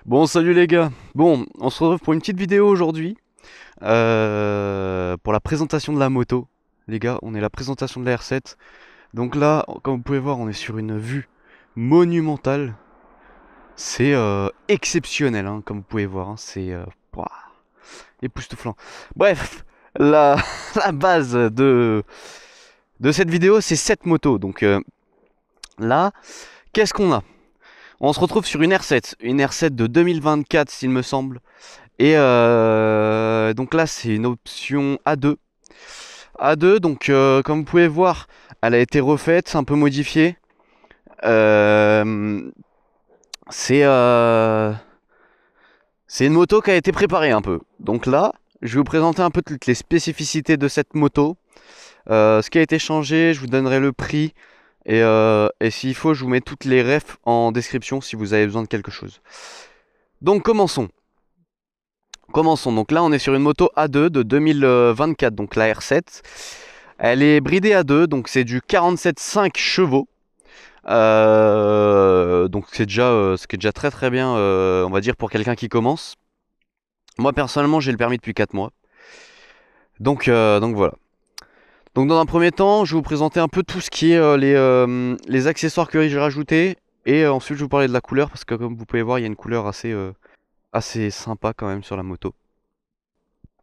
Bon, salut les gars. Bon, on se retrouve pour une petite vidéo aujourd'hui. Pour la présentation de la moto. Les gars, on est la présentation de la R7. Donc là, comme vous pouvez voir, on est sur une vue monumentale. C'est exceptionnel, hein, comme vous pouvez voir. Hein. C'est ouah, époustouflant. Bref, la, la base de cette vidéo, c'est cette moto. Donc là, qu'est-ce qu'on a? On se retrouve sur une R7 de 2024 s'il me semble. Et donc là c'est une option A2. A2 donc comme vous pouvez voir elle a été refaite, un peu modifiée. Euh, c'est c'est une moto qui a été préparée un peu. Donc là je vais vous présenter un peu toutes les spécificités de cette moto. Ce qui a été changé, je vous donnerai le prix. Et s'il faut je vous mets toutes les refs en description si vous avez besoin de quelque chose. Donc commençons. Donc là on est sur une moto A2 de 2024, donc la R7. Elle est bridée A2, donc c'est du 47,5 chevaux. Donc c'est déjà, ce qui est déjà très très bien, on va dire pour quelqu'un qui commence. Moi personnellement j'ai le permis depuis 4 mois. Donc voilà. Donc dans un premier temps je vais vous présenter un peu tout ce qui est les accessoires que j'ai rajoutés. Et ensuite je vais vous parler de la couleur, parce que comme vous pouvez voir il y a une couleur assez sympa quand même sur la moto.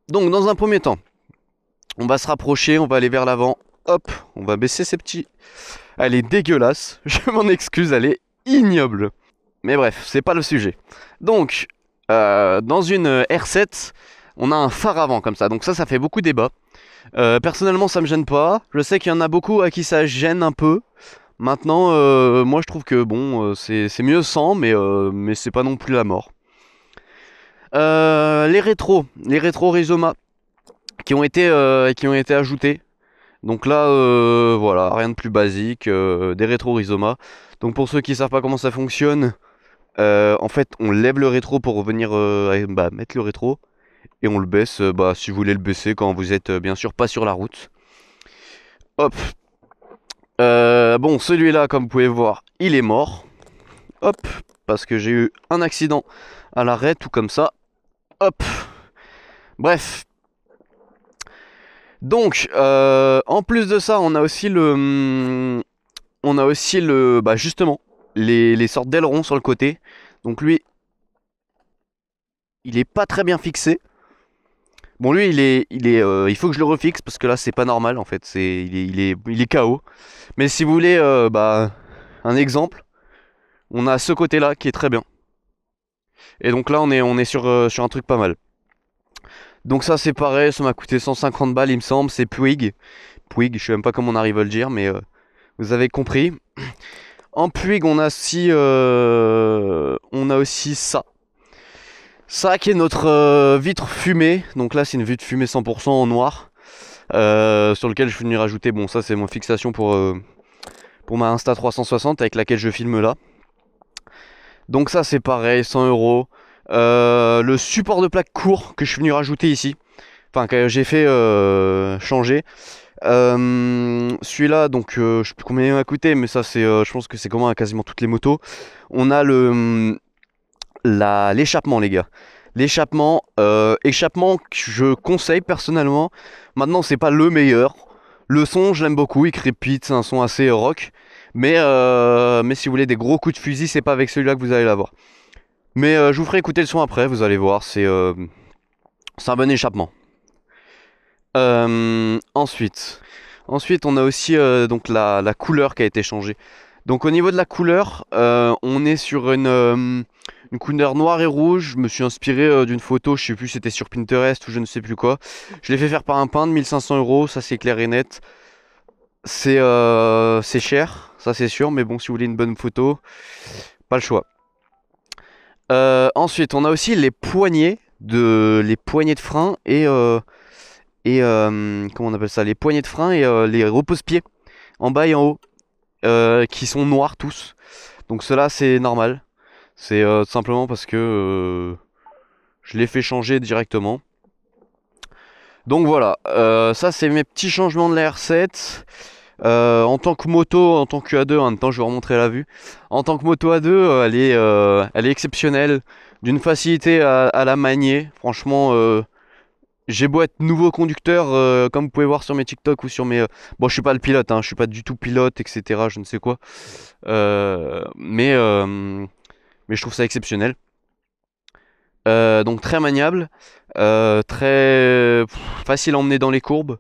Donc dans un premier temps, on va se rapprocher, on va aller vers l'avant. Hop, on va baisser ces petits. Elle est dégueulasse, je m'en excuse, elle est ignoble. Mais bref, c'est pas le sujet. Donc, dans une R7, on a un phare avant comme ça. Donc ça fait beaucoup débat. Personnellement, ça me gêne pas. Je sais qu'il y en a beaucoup à qui ça gêne un peu. Maintenant, moi je trouve que bon, c'est mieux sans, mais c'est pas non plus la mort. Les rétros Rizoma qui ont été ajoutés. Donc là, voilà, rien de plus basique, des rétros Rizoma. Donc pour ceux qui savent pas comment ça fonctionne, en fait, on lève le rétro pour revenir mettre le rétro. Et on le baisse, si vous voulez le baisser quand vous êtes bien sûr pas sur la route. Hop. Bon, celui-là, comme vous pouvez voir, il est mort. Hop. Parce que j'ai eu un accident à l'arrêt, tout comme ça. Hop. Bref. Donc, en plus de ça, justement, les sortes d'ailerons sur le côté. Donc lui, il est pas très bien fixé. Bon, lui, il faut que je le refixe parce que là, c'est pas normal en fait. Il est KO. Mais si vous voulez, un exemple, on a ce côté-là qui est très bien. Et donc là, on est sur un truc pas mal. Donc ça, c'est pareil, ça m'a coûté 150 balles, il me semble. C'est Puig. Puig, je sais même pas comment on arrive à le dire, mais vous avez compris. En Puig, on a aussi ça. Ça qui est notre vitre fumée. Donc là c'est une vitre fumée 100% en noir. Sur lequel je vais venir rajouter. Bon, ça c'est mon fixation pour ma Insta360 avec laquelle je filme là. Donc ça c'est pareil, 100 €. Le support de plaque court que je suis venu rajouter ici. Enfin que j'ai fait changer. Celui-là, donc je sais plus combien il m'a coûté, mais ça c'est, je pense que c'est commun à quasiment toutes les motos. On a l'échappement, les gars. Échappement que je conseille personnellement. Maintenant c'est pas le meilleur. Le son je l'aime beaucoup, il crépite, c'est un son assez rock. Mais si vous voulez des gros coups de fusil, c'est pas avec celui-là que vous allez l'avoir. Mais je vous ferai écouter le son après, vous allez voir, c'est un bon échappement. Ensuite, on a aussi donc la couleur qui a été changée. Donc au niveau de la couleur, on est sur une couleur noire et rouge. Je me suis inspiré d'une photo, je sais plus si c'était sur Pinterest ou je ne sais plus quoi. Je l'ai fait faire par un peintre, 1500 €, ça c'est clair et net. C'est cher, ça c'est sûr, mais bon, si vous voulez une bonne photo, pas le choix. Ensuite, on a aussi les poignées de frein et comment on appelle ça, les poignées de frein et les repose-pieds en bas et en haut, qui sont noirs tous. Donc cela c'est normal. C'est simplement parce que je l'ai fait changer directement. Donc voilà, ça c'est mes petits changements de la R7. En tant que moto, en tant que A2, en même temps je vais vous remontrer la vue. En tant que moto A2, elle est exceptionnelle, d'une facilité à la manier. Franchement, j'ai beau être nouveau conducteur, comme vous pouvez voir sur mes TikTok ou sur mes... Bon, je suis pas le pilote, hein, je suis pas du tout pilote, etc. Je ne sais quoi. Mais je trouve ça exceptionnel. Donc très maniable, très facile à emmener dans les courbes.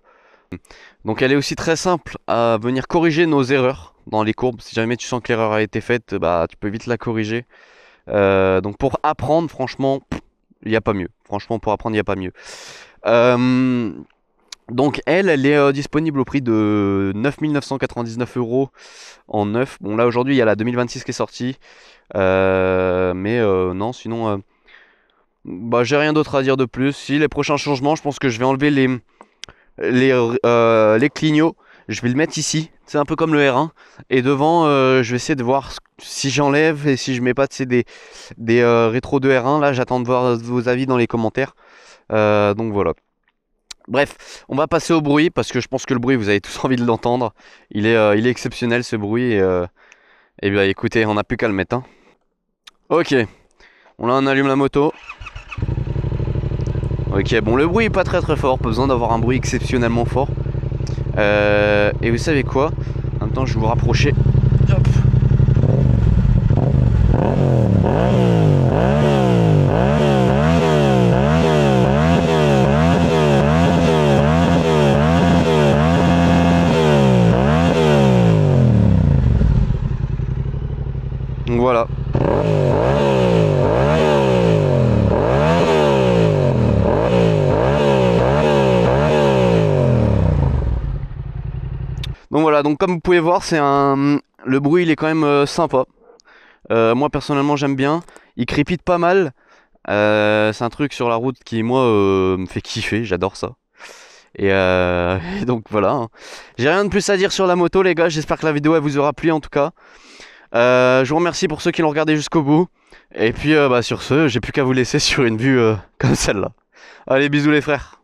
Donc elle est aussi très simple à venir corriger nos erreurs dans les courbes. Si jamais tu sens que l'erreur a été faite, bah tu peux vite la corriger. Donc pour apprendre, franchement, il n'y a pas mieux. Franchement, pour apprendre, il n'y a pas mieux. Euh, donc elle est disponible au prix de 9 999 € en neuf. Bon là aujourd'hui il y a la 2026 qui est sortie. Mais non, sinon, bah j'ai rien d'autre à dire de plus. Si les prochains changements, je pense que je vais enlever les clignots. Je vais le mettre ici. C'est un peu comme le R1. Et devant, je vais essayer de voir si j'enlève et si je mets pas des rétros de R1. Là, j'attends de voir vos avis dans les commentaires. Donc voilà. Bref, on va passer au bruit parce que je pense que le bruit, vous avez tous envie de l'entendre. Il est exceptionnel ce bruit. Et bien écoutez, on n'a plus qu'à le mettre, hein. Ok, bon là on allume la moto. Ok, bon le bruit est pas très très fort, pas besoin d'avoir un bruit exceptionnellement fort. Et vous savez quoi? En même temps je vais vous rapprocher. Hop. Donc voilà. Donc voilà, donc comme vous pouvez voir, le bruit il est quand même sympa. Moi personnellement j'aime bien. Il crépite pas mal. C'est un truc sur la route qui moi me fait kiffer, j'adore ça. Et donc voilà, hein. J'ai rien de plus à dire sur la moto les gars, j'espère que la vidéo elle vous aura plu en tout cas. Je vous remercie pour ceux qui l'ont regardé jusqu'au bout. Et puis bah, sur ce, j'ai plus qu'à vous laisser sur une vue comme celle-là. Allez, bisous les frères.